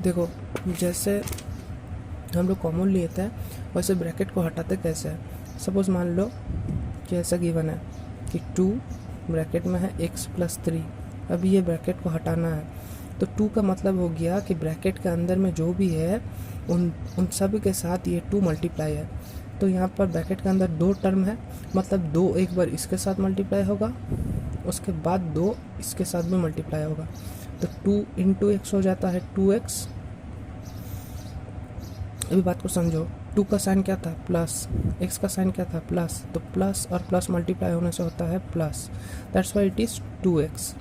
देखो, जैसे हम लोग कॉमन लेते हैं वैसे ब्रैकेट को हटाते कैसे हैं। सपोज़ मान लो कि ऐसा गिवन है कि 2 ब्रैकेट में है x+3। अभी ये ब्रैकेट को हटाना है, तो 2 का मतलब हो गया कि ब्रैकेट के अंदर में जो भी है उन सभी के साथ ये 2 मल्टीप्लाई है। तो यहाँ पर ब्रैकेट के अंदर 2 टर्म है, मतलब 2 एक बार इसके साथ मल्टीप्लाई होगा, उसके बाद 2 इसके साथ भी मल्टीप्लाई होगा, तो 2 इंटू एक्स हो जाता है 2x। अभी बात को समझो, 2 का साइन क्या था प्लस, x का साइन क्या था प्लस, तो प्लस और प्लस मल्टीप्लाई होने से होता है plus, that's why it is 2x।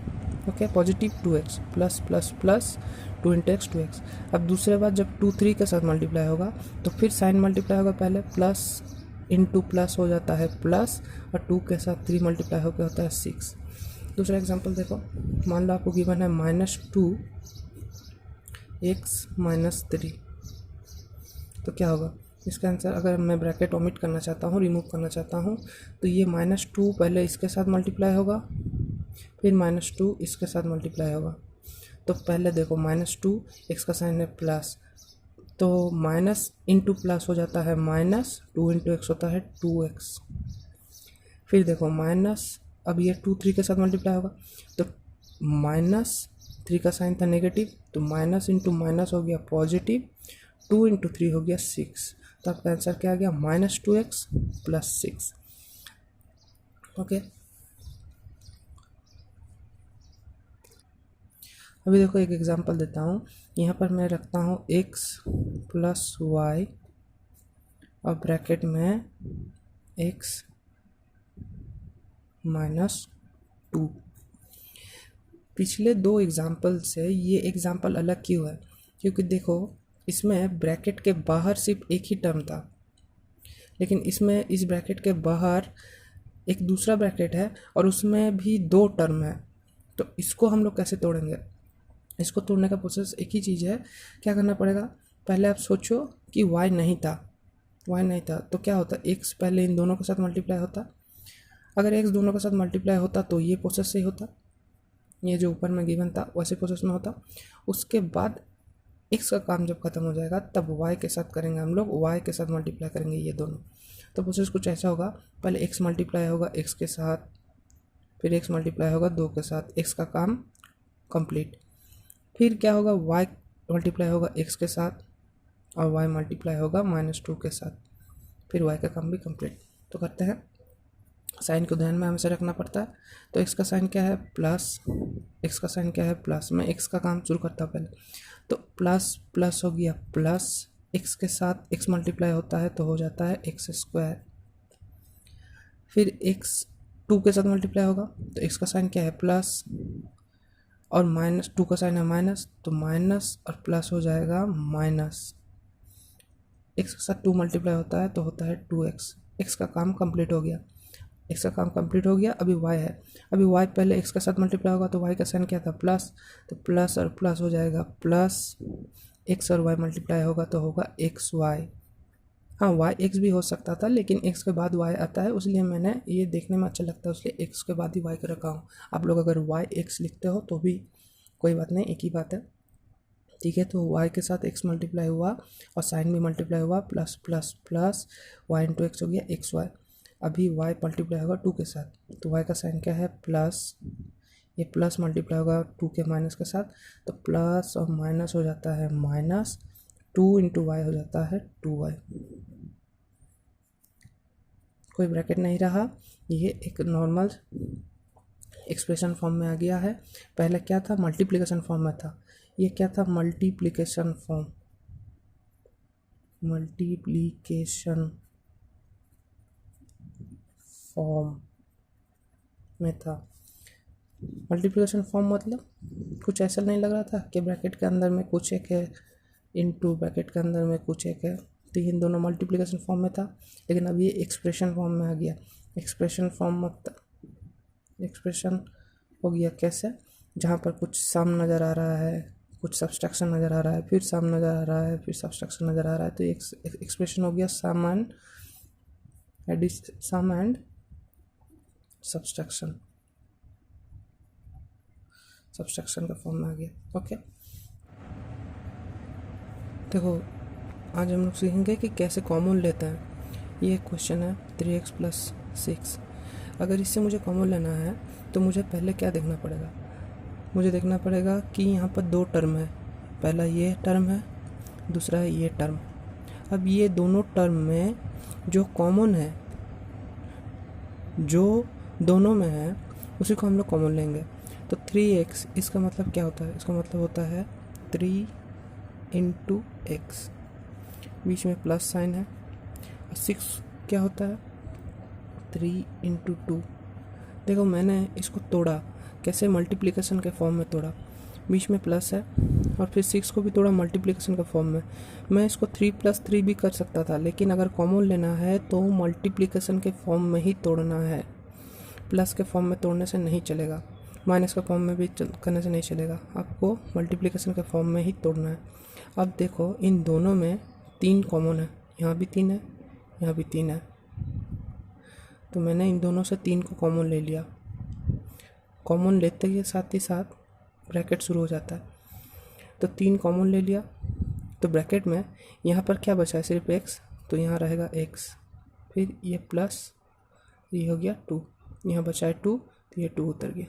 Okay, positive 2x plus plus plus 2 into x 2x। अब दूसरे बार जब 2 3 के साथ मल्टीप्लाई होगा तो फिर साइन मल्टीप्लाई होगा, पहले प्लस इंटू प्लस हो जाता है प्लस, और 2 के साथ 3 मल्टीप्लाई होकर होता है 6। दूसरा एग्जांपल देखो, मान लो आपको गिवन है -2x-3, तो क्या होगा इसका आंसर। अगर मैं ब्रैकेट ओमिट करना चाहता हूँ, रिमूव करना चाहता हूँ, तो ये -2 पहले इसके साथ मल्टीप्लाई होगा, फिर -2 इसके साथ मल्टीप्लाई होगा। तो पहले देखो -2, x का साइन है प्लस, तो माइनस इंटू प्लस हो जाता है माइनस, 2 इंटू एक्स होता है 2x। फिर देखो माइनस, अब ये 2 3 के साथ मल्टीप्लाई होगा, तो -3 का साइन था नेगेटिव, तो माइनस इंटू माइनस हो गया पॉजिटिव, 2 इंटू 3 हो गया 6। तो आपका आंसर क्या आ गया -2x + 6। ओके, अभी देखो एक एग्जांपल देता हूँ। यहाँ पर मैं रखता हूँ x + y और ब्रैकेट में x - 2। पिछले 2 एग्जांपल से ये एग्जांपल अलग क्यों है, क्योंकि देखो इसमें ब्रैकेट के बाहर सिर्फ एक ही टर्म था, लेकिन इसमें इस ब्रैकेट के बाहर एक दूसरा ब्रैकेट है और उसमें भी 2 टर्म है। तो इसको हम लोग कैसे तोड़ेंगे। इसको तोड़ने का प्रोसेस एक ही चीज़ है, क्या करना पड़ेगा। पहले आप सोचो कि y नहीं था, y नहीं था तो क्या होता, x पहले इन दोनों के साथ मल्टीप्लाई होता। अगर x दोनों के साथ मल्टीप्लाई होता तो ये प्रोसेस सही होता, ये जो ऊपर में गिवन था वैसे प्रोसेस में होता। उसके बाद x का काम जब खत्म हो जाएगा तब y के साथ करेंगे, हम लोग y के साथ मल्टीप्लाई करेंगे ये दोनों। तो प्रोसेस कुछ ऐसा होगा, पहले x मल्टीप्लाई होगा x के साथ, फिर x मल्टीप्लाई होगा 2 के साथ, x का काम कंप्लीट। फिर क्या होगा, y मल्टीप्लाई होगा x के साथ और y मल्टीप्लाई होगा -2 के साथ, फिर y का काम भी कंप्लीट। तो करते हैं, साइन को ध्यान में हमेशा रखना पड़ता है। तो x का साइन क्या है प्लस, x का साइन क्या है प्लस, मैं x का काम शुरू करता हूँ पहले। तो प्लस प्लस हो गया प्लस, x के साथ x मल्टीप्लाई होता है तो हो जाता है x²। फिर x 2 के साथ मल्टीप्लाई होगा तो x का साइन क्या है प्लस, और -2 का साइन है माइनस, तो माइनस और प्लस हो जाएगा माइनस। x के साथ 2 मल्टीप्लाई होता है तो होता है 2x। x का काम कंप्लीट हो गया, x का काम कंप्लीट हो गया। अभी y है, अभी y पहले x के साथ मल्टीप्लाई होगा तो y का साइन क्या था प्लस, तो प्लस और प्लस हो जाएगा प्लस, x और y मल्टीप्लाई होगा तो होगा xy। हाँ, y x भी हो सकता था लेकिन x के बाद y आता है, इसलिए मैंने ये देखने में अच्छा लगता है इसलिए x के बाद ही y को रखा हूँ। आप लोग अगर y x लिखते हो तो भी कोई बात नहीं, एक ही बात है, ठीक है। तो y के साथ x मल्टीप्लाई हुआ और साइन भी मल्टीप्लाई हुआ, plus plus plus y into x हो गया xy। अभी y मल्टीप्लाई होगा 2 के साथ, तो y का साइन क्या है प्लस, ये प्लस मल्टीप्लाई होगा 2 के माइनस के साथ, तो प्लस और माइनस हो जाता है माइनस, 2 इंटू वाई हो जाता है 2y। कोई ब्रैकेट नहीं रहा, ये एक नॉर्मल एक्सप्रेशन फॉर्म में आ गया है। पहले क्या था, मल्टीप्लिकेशन फॉर्म में था, ये क्या था मल्टीप्लिकेशन फॉर्म, मल्टीप्लिकेशन फॉर्म में था। मल्टीप्लिकेशन फॉर्म मतलब कुछ ऐसा नहीं लग रहा था कि ब्रैकेट के अंदर में कुछ एक है इनटू ब्रैकेट के अंदर में कुछ एक है, तो इन दोनों मल्टीप्लिकेशन फॉर्म में था। लेकिन अब ये एक्सप्रेशन फॉर्म में आ गया। एक्सप्रेशन फॉर्म मतलब एक्सप्रेशन हो गया कैसे, जहाँ पर कुछ सम नज़र आ रहा है, कुछ सब्सट्रैक्शन नज़र आ रहा है, फिर सम नज़र आ रहा है, फिर सब्सट्रैक्शन नज़र आ रहा है, तो एक्सप्रेशन हो गया सम एंड सब्सट्रैक्शन, सब्सट्रैक्शन का फॉर्म में आ गया। ओके, देखो, आज हम लोग सीखेंगे कि कैसे कॉमन लेते हैं। ये एक क्वेश्चन है 3x+6। अगर इससे मुझे कॉमन लेना है तो मुझे पहले क्या देखना पड़ेगा? मुझे देखना पड़ेगा कि यहाँ पर दो टर्म है, पहला ये टर्म है, दूसरा है ये टर्म। अब ये दोनों टर्म में जो कॉमन है, जो दोनों में है, उसी को हम लोग कॉमन लेंगे। तो 3x, इसका मतलब क्या होता है? इसका मतलब होता है 3 इंटू एक्स, बीच में प्लस साइन है। और 6 क्या होता है? 3 इंटू 2। देखो, मैंने इसको तोड़ा कैसे? मल्टीप्लिकेशन के फॉर्म में तोड़ा, बीच में प्लस है, और फिर 6 को भी तोड़ा मल्टीप्लिकेशन के फॉर्म में। मैं इसको 3+3 भी कर सकता था, लेकिन अगर कॉमन लेना है तो मल्टीप्लिकेशन के फॉर्म में ही तोड़ना है। प्लस के फॉर्म में तोड़ने से नहीं चलेगा, माइनस के फॉर्म में भी करने से नहीं चलेगा, आपको मल्टीप्लिकेशन के फॉर्म में ही तोड़ना है। अब देखो, इन दोनों में 3 कॉमन है, यहाँ भी 3 है, यहाँ भी 3 है, तो मैंने इन दोनों से 3 को कॉमन ले लिया। कॉमन लेते ही साथ ब्रैकेट शुरू हो जाता है, तो 3 कॉमन ले लिया, तो ब्रैकेट में यहाँ पर क्या बचा है? सिर्फ x, तो यहाँ रहेगा x, फिर ये प्लस, ये हो गया 2, यहाँ बचा है 2, तो ये 2 उतर गया।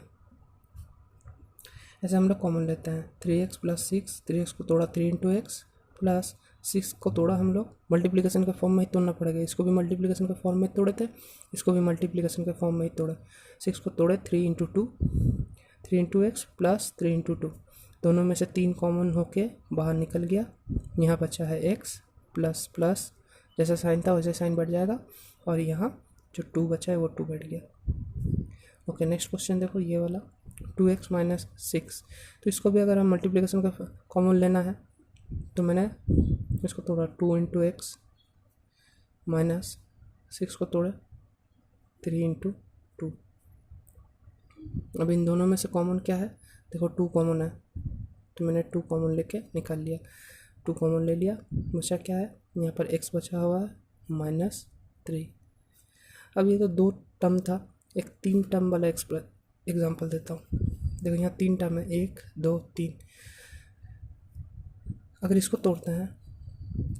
ऐसे हम लोग कॉमन लेते हैं। 3x+6, 3x को तोड़ा 3 इंटू एक्स, प्लस 6 को तोड़ा हम लोग मल्टीप्लिकेशन के फॉर्म में ही तोड़ना पड़ेगा। इसको भी मल्टीप्लिकेशन के फॉर्म में तोड़े थे, इसको भी मल्टीप्लिकेशन के फॉर्म में ही तोड़े। 6 को तोड़े 3 into 2, 3 into x plus 3 into 2, दोनों में से 3 कॉमन होके बाहर निकल गया। यहाँ बचा है x प्लस प्लस, जैसा साइन था वैसे साइन बढ़ जाएगा, और यहाँ जो 2 बचा है वो 2 बैठ गया। ओके, नेक्स्ट क्वेश्चन देखो, ये वाला 2x-6। तो इसको भी अगर हम मल्टीप्लिकेशन का कॉमन लेना है तो मैंने इसको तोड़ा 2 इंटू एक्स माइनस 6 को तोड़े 3 इंटू 2। अब इन दोनों में से कॉमन क्या है? देखो, 2 कॉमन है, तो मैंने 2 कॉमन लेके निकाल लिया। 2 कॉमन ले लिया, बचा क्या है? यहाँ पर x बचा हुआ है -3। अब ये तो 2 टर्म था, एक 3 टर्म वाला एग्जांपल देता हूँ। देखो, यहाँ 3 टर्म है, 1 2 3। अगर इसको तोड़ते हैं,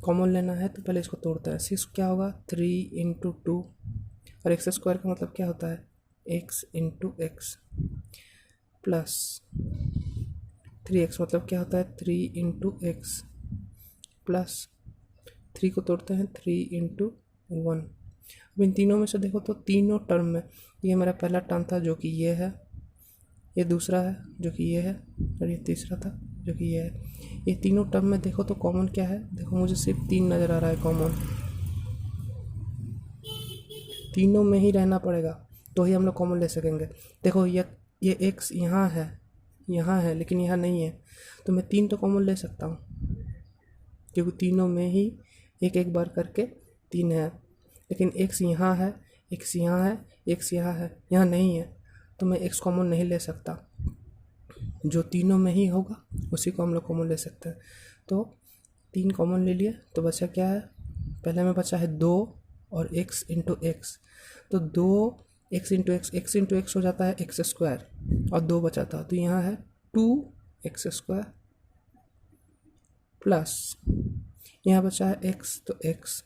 कॉमन लेना है तो पहले इसको तोड़ते हैं। 6 क्या होगा? 3 इंटू 2, और एक्स स्क्वायर का मतलब क्या होता है? x into x, plus 3x मतलब क्या होता है? 3 इंटू एक्स, प्लस 3 को तोड़ते हैं 3 इंटू 1। अब इन तीनों में से देखो तो तीनों टर्म में, ये मेरा पहला टर्म था जो कि ये है, ये दूसरा है जो कि ये है, और ये तीसरा था जो कि ये है। ये तीनों टर्म में देखो तो कॉमन क्या है? देखो, मुझे सिर्फ 3 नज़र आ रहा है कॉमन, तीनों में ही रहना पड़ेगा तो ही हम लोग कॉमन ले सकेंगे। देखो, ये एक्स यहाँ है लेकिन यहाँ नहीं है, तो मैं 3 तो कॉमन ले सकता हूँ, क्योंकि तीनों में ही एक एक बार करके 3 है। लेकिन एक्स यहाँ है, एक्स यहाँ है, एक्स यहाँ है, यहाँ नहीं है, तो मैं एक्स कॉमन नहीं ले सकता। जो तीनों में ही होगा उसी को हम लोग कॉमन ले सकते हैं। तो 3 कॉमन ले लिए, तो बचा क्या है? पहले में बचा है 2 और x इंटू एक्स, तो 2x into x, x into x हो जाता है एक्स स्क्वायर, और 2 बचा था, तो यहाँ है 2x² प्लस यहाँ बचा है x, तो x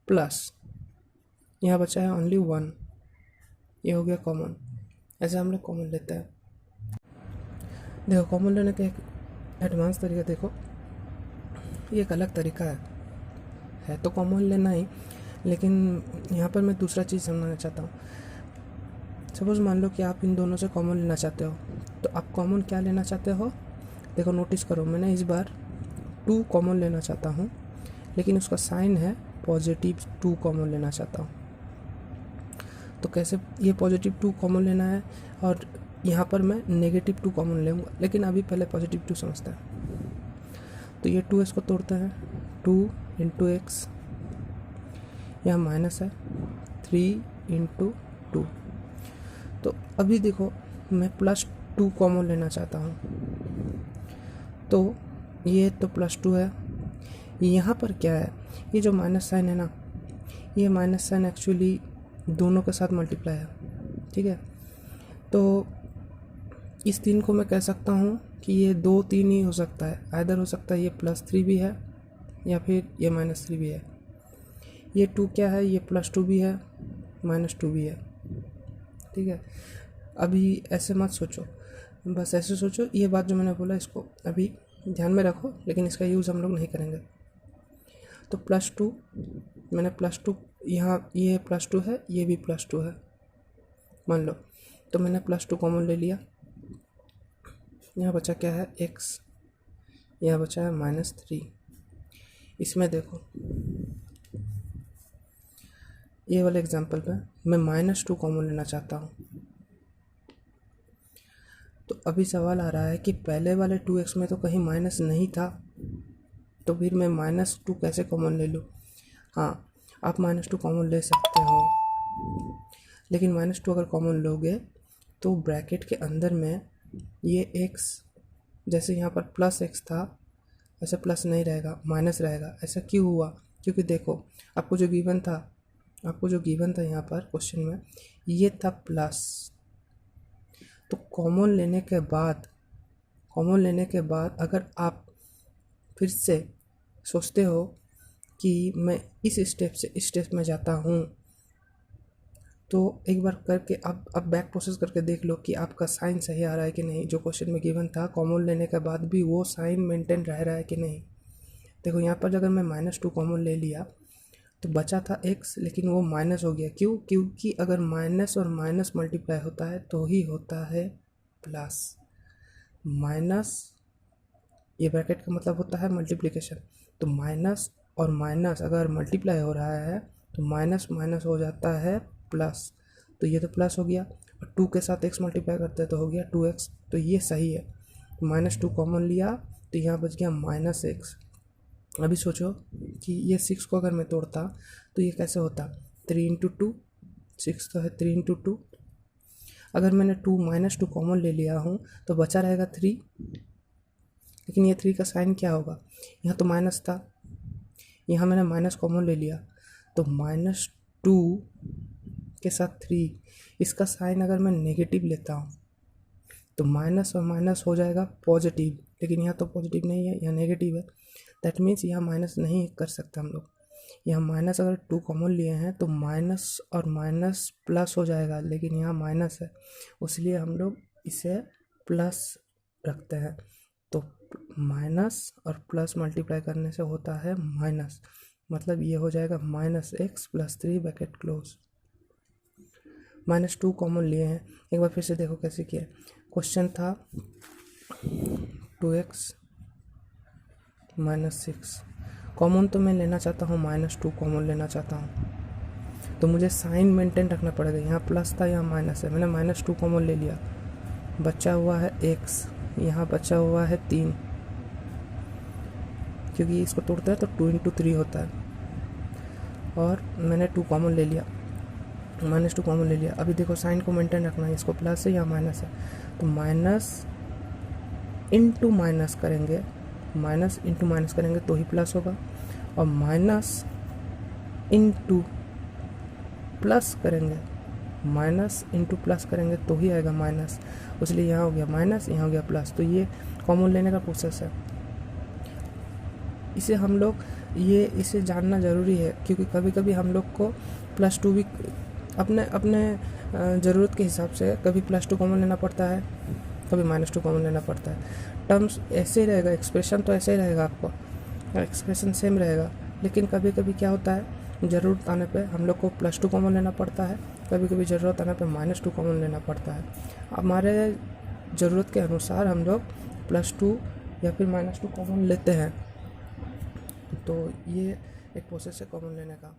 प्लस यहाँ बचा है ओनली 1, ये हो गया कॉमन। ऐसे हम लोग कॉमन लेते हैं। देखो, कॉमन लेने का एक एडवांस तरीका देखो, ये एक अलग तरीका है तो कॉमन लेना ही, लेकिन यहाँ पर मैं दूसरा चीज़ समझाना चाहता हूँ। सपोज़ मान लो कि आप इन दोनों से कॉमन लेना चाहते हो, तो आप कॉमन क्या लेना चाहते हो? देखो, नोटिस करो, मैंने इस बार 2 कॉमन लेना चाहता हूँ, लेकिन उसका साइन है +2 कॉमन लेना चाहता हूँ। तो कैसे ये +2 कॉमन लेना है, और यहाँ पर मैं -2 कॉमन लूँगा, लेकिन अभी पहले +2 समझते हैं। तो ये 2 इसको तोड़ते हैं, 2 इंटू एक्स, यहाँ माइनस है 3 इंटू 2। तो अभी देखो, मैं +2 कॉमन लेना चाहता हूँ, तो ये तो +2 है। यहाँ पर क्या है? ये जो माइनस साइन है ना, ये माइनस साइन एक्चुअली दोनों के साथ मल्टीप्लाई है, ठीक है? तो इस 3 को मैं कह सकता हूँ कि ये 2 3 ही हो सकता है, आइदर हो सकता है ये +3 भी है या फिर ये -3 भी है। ये 2 क्या है, ये +2 भी है -2 भी है। ठीक है, अभी ऐसे मत सोचो, बस ऐसे सोचो, ये बात जो मैंने बोला इसको अभी ध्यान में रखो, लेकिन इसका यूज़ हम लोग नहीं करेंगे। तो +2, मैंने +2 यहाँ, ये +2 है, ये भी +2 है मान लो, तो मैंने +2 कॉमन ले लिया। यहाँ बचा क्या है, x, यहाँ बचा है -3। इसमें देखो ये वाले एग्जांपल पे मैं -2 कॉमन लेना चाहता हूँ। तो अभी सवाल आ रहा है कि पहले वाले 2x में तो कहीं माइनस नहीं था, तो फिर मैं -2 कैसे कॉमन ले लूँ। हाँ, आप -2 कॉमन ले सकते हो, लेकिन -2 अगर कॉमन लोगे तो ब्रैकेट के अंदर में ये x, जैसे यहाँ पर +x था, ऐसे प्लस नहीं रहेगा, माइनस रहेगा। ऐसा क्यों हुआ, क्योंकि देखो आपको जो गिवन था यहाँ पर क्वेश्चन में, ये था प्लस। तो कॉमन लेने के बाद अगर आप फिर से सोचते हो कि मैं इस स्टेप से इस स्टेप में जाता हूँ, तो एक बार करके अब बैक प्रोसेस करके देख लो कि आपका साइन सही आ रहा है कि नहीं। जो क्वेश्चन में गिवन था, कॉमन लेने के बाद भी वो साइन मेंटेन रह रहा है कि नहीं। देखो यहाँ पर अगर मैं -2 कॉमन ले लिया तो बचा था x, लेकिन वो माइनस हो गया। क्यों, क्योंकि अगर माइनस और माइनस मल्टीप्लाई होता है तो ही होता है प्लस। माइनस, ये ब्रैकेट का मतलब होता है मल्टीप्लिकेशन, तो माइनस और माइनस अगर मल्टीप्लाई हो रहा है तो माइनस माइनस हो जाता है प्लस। तो ये तो प्लस हो गया, और 2 के साथ x मल्टीप्लाई करते हैं तो हो गया 2x, तो ये सही है। -2 कॉमन लिया तो यहाँ बच गया -x। अभी सोचो कि ये 6 को अगर मैं तोड़ता तो ये कैसे होता, 3 × 2, 6 तो है 3 × 2। अगर मैंने -2 कॉमन ले लिया हूँ तो बचा रहेगा 3, लेकिन ये 3 का साइन क्या होगा, यहाँ तो माइनस था, यहाँ मैंने माइनस कॉमन ले लिया तो -2 के साथ 3, इसका साइन अगर मैं नेगेटिव लेता हूँ तो माइनस और माइनस हो जाएगा पॉजिटिव, लेकिन यहाँ तो पॉजिटिव नहीं है, यहाँ नेगेटिव है। दैट मीन्स यहाँ माइनस नहीं कर सकते हम लोग। यहाँ माइनस अगर 2 कॉमन लिए हैं तो माइनस और माइनस प्लस हो जाएगा, लेकिन यहाँ माइनस है, इसलिए हम लोग इसे प्लस रखते हैं। तो माइनस और प्लस मल्टीप्लाई करने से होता है माइनस, मतलब ये हो जाएगा -x + 3 ब्रैकेट क्लोज। -2 कॉमन लिए हैं, एक बार फिर से देखो कैसे किया। क्वेश्चन था 2x -6, कॉमन तो मैं लेना चाहता हूँ, -2 कॉमन लेना चाहता हूँ, तो मुझे साइन मेंटेन रखना पड़ेगा। यहाँ प्लस था, यहाँ माइनस है, मैंने -2 कॉमन ले लिया, बचा हुआ है x, यहाँ बचा हुआ है 3, क्योंकि इसको तोड़ते हैं तो 2 × 3 होता है, और मैंने 2 कॉमन ले लिया, -2 कॉमन ले लिया। अभी देखो साइन को मेंटेन रखना है, इसको प्लस है या माइनस है, तो माइनस इंटू माइनस करेंगे, माइनस इंटू माइनस करेंगे तो ही प्लस होगा, और माइनस इंटू प्लस करेंगे, माइनस इंटू प्लस करेंगे तो ही आएगा माइनस, इसलिए यहाँ हो गया माइनस, यहाँ हो गया प्लस। तो ये कॉमन लेने का प्रोसेस है, इसे हम लोग इसे जानना ज़रूरी है, क्योंकि कभी कभी हम लोग को +2 भी अपने ज़रूरत के हिसाब से कभी +2 कॉमन लेना पड़ता है, कभी -2 कॉमन लेना पड़ता है। टर्म्स ऐसे ही रहेगा, एक्सप्रेशन तो ऐसे ही रहेगा, आपको एक्सप्रेशन सेम रहेगा, लेकिन कभी कभी क्या होता है, ज़रूरत आने पे हम लोग को +2 कॉमन लेना पड़ता है, कभी कभी ज़रूरत आने पे -2 कॉमन लेना पड़ता है। हमारे ज़रूरत के अनुसार हम लोग +2 या फिर -2 कॉमन लेते हैं। तो ये एक प्रोसेस है कॉमन लेने का।